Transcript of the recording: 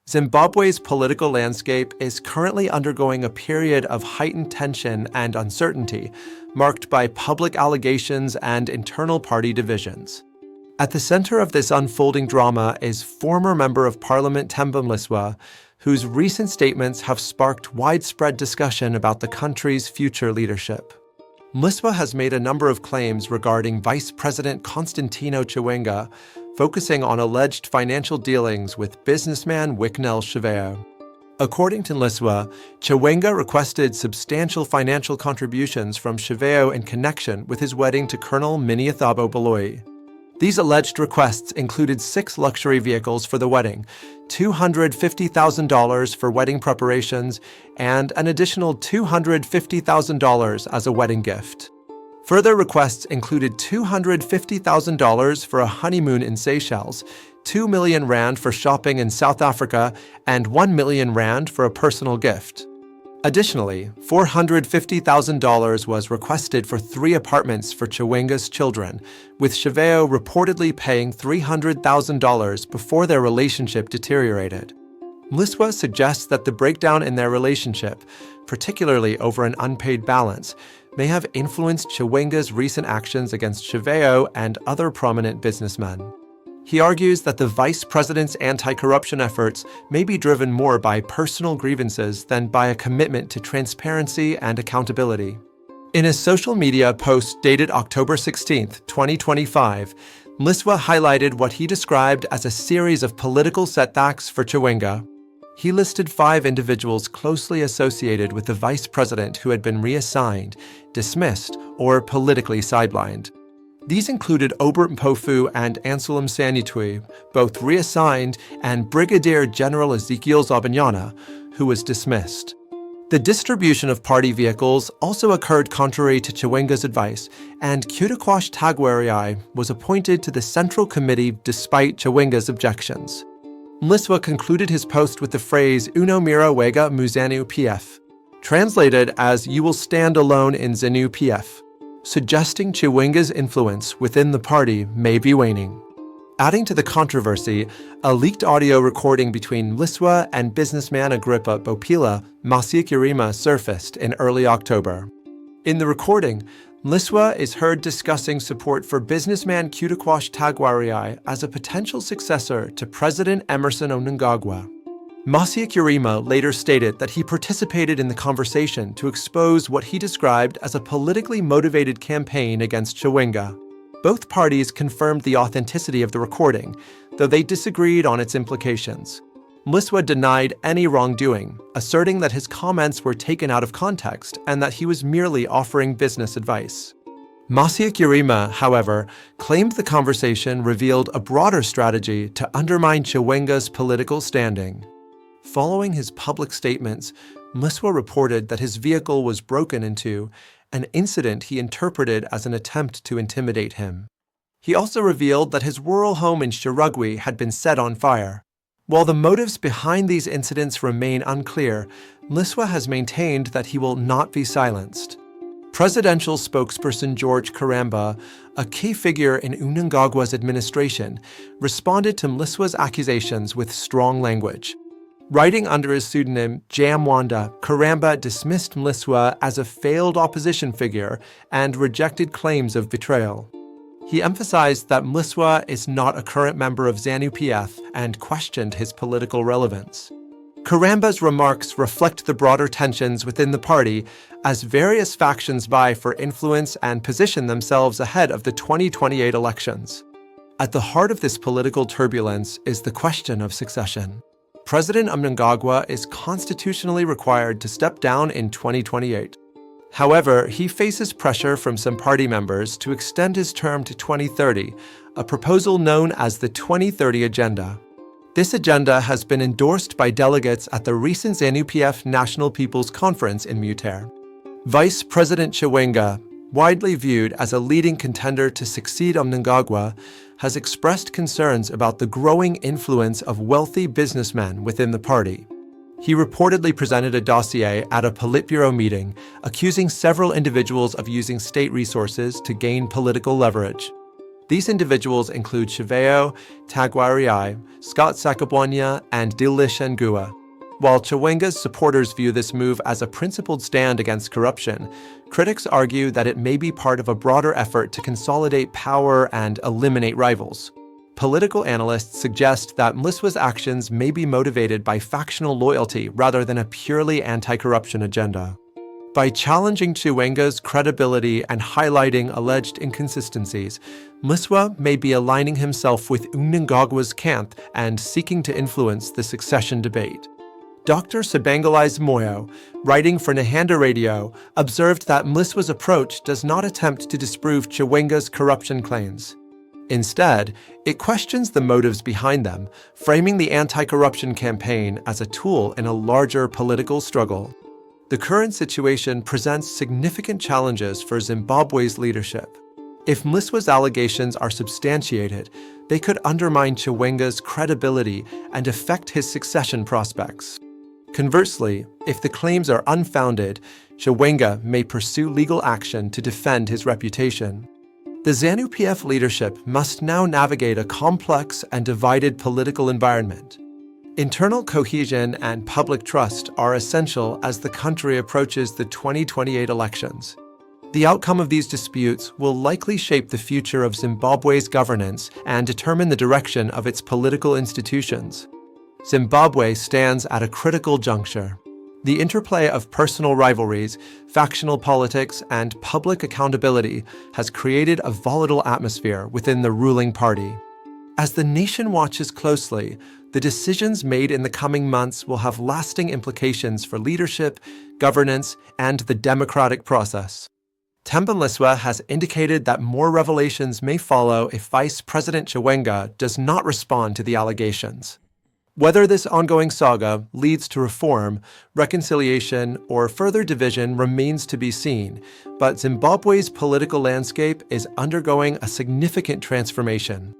Zimbabwe's political landscape is currently undergoing a period of heightened tension and uncertainty, marked by public allegations and internal party divisions. At the center of this unfolding drama is former Member of Parliament Temba Mliswa, whose recent statements have sparked widespread discussion about the country's future leadership. Mliswa has made a number of claims regarding Vice President Constantino Chiwenga, focusing on alleged financial dealings with businessman Wicknell Chiveo. According to Mliswa, Chiwenga requested substantial financial contributions from Chiveo in connection with his wedding to Colonel Miniathabo Baloyi. These alleged requests included 6 luxury vehicles for the wedding, $250,000 for wedding preparations, and an additional $250,000 as a wedding gift. Further requests included $250,000 for a honeymoon in Seychelles, 2 million rand for shopping in South Africa, and 1 million rand for a personal gift. Additionally, $450,000 was requested for 3 apartments for Chiwenga's children, with Chiveo reportedly paying $300,000 before their relationship deteriorated. Mliswa suggests that the breakdown in their relationship, particularly over an unpaid balance, may have influenced Chiwenga's recent actions against Chiveo and other prominent businessmen. He argues that the vice president's anti-corruption efforts may be driven more by personal grievances than by a commitment to transparency and accountability. In a social media post dated October 16, 2025, Mliswa highlighted what he described as a series of political setbacks for Chiwenga. He listed 5 individuals closely associated with the vice president who had been reassigned, dismissed, or politically sidelined. These included Obert Mpofu and Anselm Sanitui, both reassigned, and Brigadier General Ezekiel Zabanyana, who was dismissed. The distribution of party vehicles also occurred contrary to Chiwenga's advice, and Kutakwash Tagwariai was appointed to the Central Committee despite Chiwenga's objections. Mliswa concluded his post with the phrase "Uno mira wega muzanu PF," translated as "You will stand alone in ZANU PF," suggesting Chiwenga's influence within the party may be waning. Adding to the controversy, a leaked audio recording between Mliswa and businessman Agrippa Bopila Masiakirima surfaced in early October. In the recording, Mliswa is heard discussing support for businessman Kutakwash Tagwariai as a potential successor to President Emmerson Mnangagwa. Masiakirima later stated that he participated in the conversation to expose what he described as a politically motivated campaign against Chiwenga. Both parties confirmed the authenticity of the recording, though they disagreed on its implications. Mliswa denied any wrongdoing, asserting that his comments were taken out of context and that he was merely offering business advice. Masiakirima, however, claimed the conversation revealed a broader strategy to undermine Chiwenga's political standing. Following his public statements, Mliswa reported that his vehicle was broken into, an incident he interpreted as an attempt to intimidate him. He also revealed that his rural home in Shirugwi had been set on fire. While the motives behind these incidents remain unclear, Mliswa has maintained that he will not be silenced. Presidential spokesperson Joji Charamba, a key figure in Mnangagwa's administration, responded to Mliswa's accusations with strong language. Writing under his pseudonym Jamwanda, Charamba dismissed Mliswa as a failed opposition figure and rejected claims of betrayal. He emphasized that Mliswa is not a current member of ZANU-PF and questioned his political relevance. Charamba's remarks reflect the broader tensions within the party as various factions vie for influence and position themselves ahead of the 2028 elections. At the heart of this political turbulence is the question of succession. President Mnangagwa is constitutionally required to step down in 2028. However, he faces pressure from some party members to extend his term to 2030, a proposal known as the 2030 Agenda. This agenda has been endorsed by delegates at the recent ZANU-PF National People's Conference in Muter. Vice President Chiwenga, widely viewed as a leading contender to succeed Mnangagwa, has expressed concerns about the growing influence of wealthy businessmen within the party. He reportedly presented a dossier at a Politburo meeting, accusing several individuals of using state resources to gain political leverage. These individuals include Chiveo, Taguariai, Scott Sakabonya, and Dilish Ngua. While Chiwenga's supporters view this move as a principled stand against corruption, critics argue that it may be part of a broader effort to consolidate power and eliminate rivals. Political analysts suggest that Mliswa's actions may be motivated by factional loyalty rather than a purely anti-corruption agenda. By challenging Chiwenga's credibility and highlighting alleged inconsistencies, Mliswa may be aligning himself with Mnangagwa's camp and seeking to influence the succession debate. Dr. Sabangalais Moyo, writing for Nahanda Radio, observed that Mliswa's approach does not attempt to disprove Chiwenga's corruption claims. Instead, it questions the motives behind them, framing the anti-corruption campaign as a tool in a larger political struggle. The current situation presents significant challenges for Zimbabwe's leadership. If Mliswa's allegations are substantiated, they could undermine Chiwenga's credibility and affect his succession prospects. Conversely, if the claims are unfounded, Chiwenga may pursue legal action to defend his reputation. The ZANU-PF leadership must now navigate a complex and divided political environment. Internal cohesion and public trust are essential as the country approaches the 2028 elections. The outcome of these disputes will likely shape the future of Zimbabwe's governance and determine the direction of its political institutions. Zimbabwe stands at a critical juncture. The interplay of personal rivalries, factional politics, and public accountability has created a volatile atmosphere within the ruling party. As the nation watches closely, the decisions made in the coming months will have lasting implications for leadership, governance, and the democratic process. Temba Mliswa has indicated that more revelations may follow if Vice President Chiwenga does not respond to the allegations. Whether this ongoing saga leads to reform, reconciliation, or further division remains to be seen, but Zimbabwe's political landscape is undergoing a significant transformation.